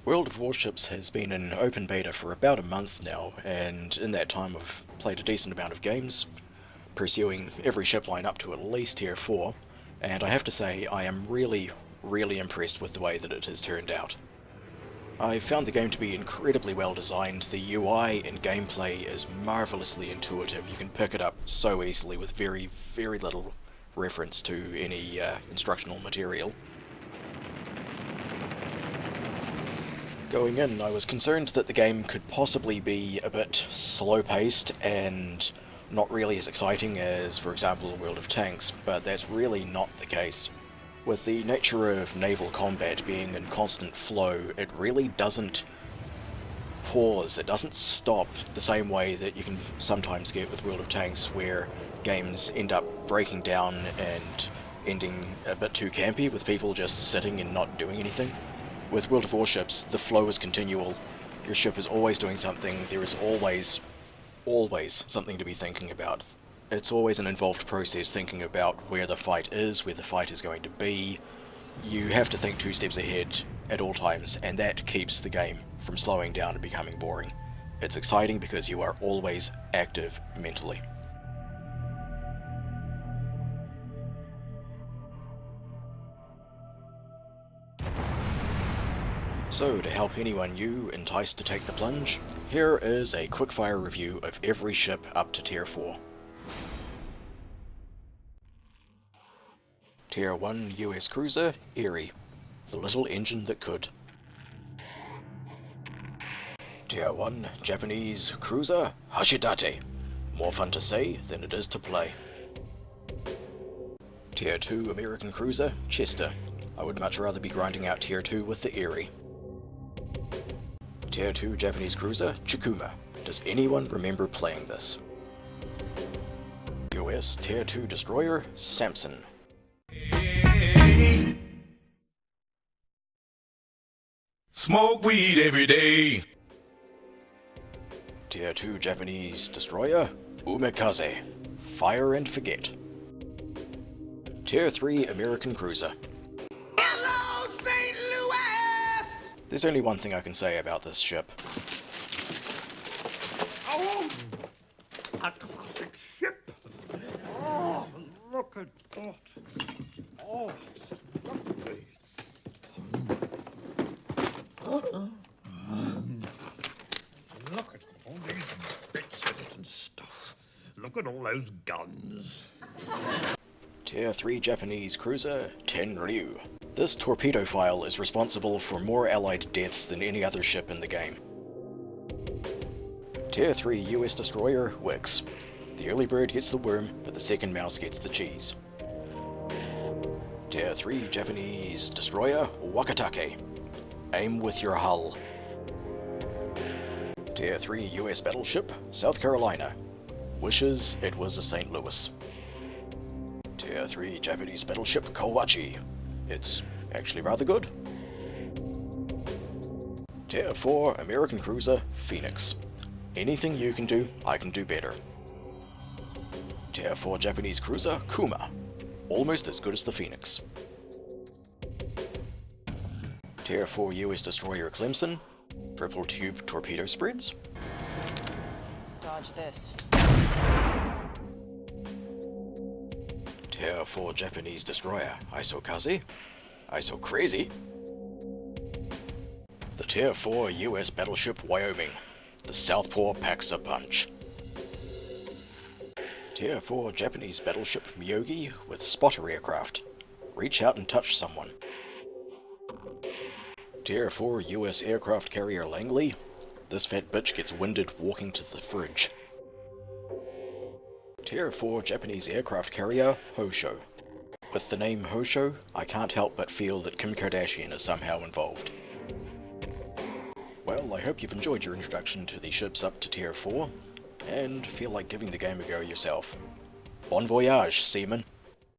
World of Warships has been in open beta for about a month now, and in that time I've played a decent amount of games, pursuing every ship line up to at least tier 4, and I have to say I am really impressed with the way that it has turned out. I found the game to be incredibly well designed. The UI and gameplay is marvellously intuitive. You can pick it up so easily with very little reference to any instructional material. Going in, I was concerned that the game could possibly be a bit slow-paced and not really as exciting as, for example, World of Tanks, but that's really not the case. With the nature of naval combat being in constant flow, it really doesn't pause, it doesn't stop the same way that you can sometimes get with World of Tanks, where games end up breaking down and ending a bit too campy with people just sitting and not doing anything. With World of Warships, the flow is continual. Your ship is always doing something. There is always something to be thinking about. It's always an involved process thinking about where the fight is, where the fight is going to be. You have to think 2 steps ahead at all times, and that keeps the game from slowing down and becoming boring. It's exciting because you are always active mentally. So, to help anyone new enticed to take the plunge, here is a quickfire review of every ship up to tier 4. Tier 1 US cruiser, Erie, the little engine that could. Tier 1 Japanese cruiser, Hashidate, more fun to say than it is to play. Tier 2 American cruiser, Chester, I would much rather be grinding out Tier 2 with the Erie. Tier 2 Japanese cruiser, Chikuma. Does anyone remember playing this? US Tier 2 destroyer, Samson. Smoke weed every day. Tier 2 Japanese destroyer, Umekaze. Fire and forget. Tier 3 American cruiser. Hello, St. Louis! There's only one thing I can say about this ship. Oh, a classic ship. Oh, look at that. Oh, it's lovely. Look at all these bits in it and stuff. Look at all those guns. Tier 3 Japanese cruiser, Tenryu. This torpedo file is responsible for more allied deaths than any other ship in the game. Tier 3 US destroyer, Wix. The early bird gets the worm, but the second mouse gets the cheese. Tier 3 Japanese destroyer, Wakatake. Aim with your hull. Tier 3 US battleship, South Carolina. Wishes it was a St. Louis. Tier 3 Japanese battleship, Kawachi. It's actually rather good. Tier 4 American cruiser, Phoenix. Anything you can do, I can do better. Tier 4 Japanese cruiser, Kuma. Almost as good as the Phoenix. Tier 4 US destroyer, Clemson. Triple tube torpedo spreads. Dodge this. Tier 4 Japanese destroyer, Isokaze. Iso crazy. The Tier 4 US battleship, Wyoming. The Southpaw packs a punch. Tier 4 Japanese battleship, Myogi with spotter aircraft. Reach out and touch someone. Tier 4 US aircraft carrier, Langley. This fat bitch gets winded walking to the fridge. Tier 4 Japanese aircraft carrier, Hosho. With the name Hosho, I can't help but feel that Kim Kardashian is somehow involved. Well, I hope you've enjoyed your introduction to the ships up to Tier 4, and feel like giving the game a go yourself. Bon voyage, seaman!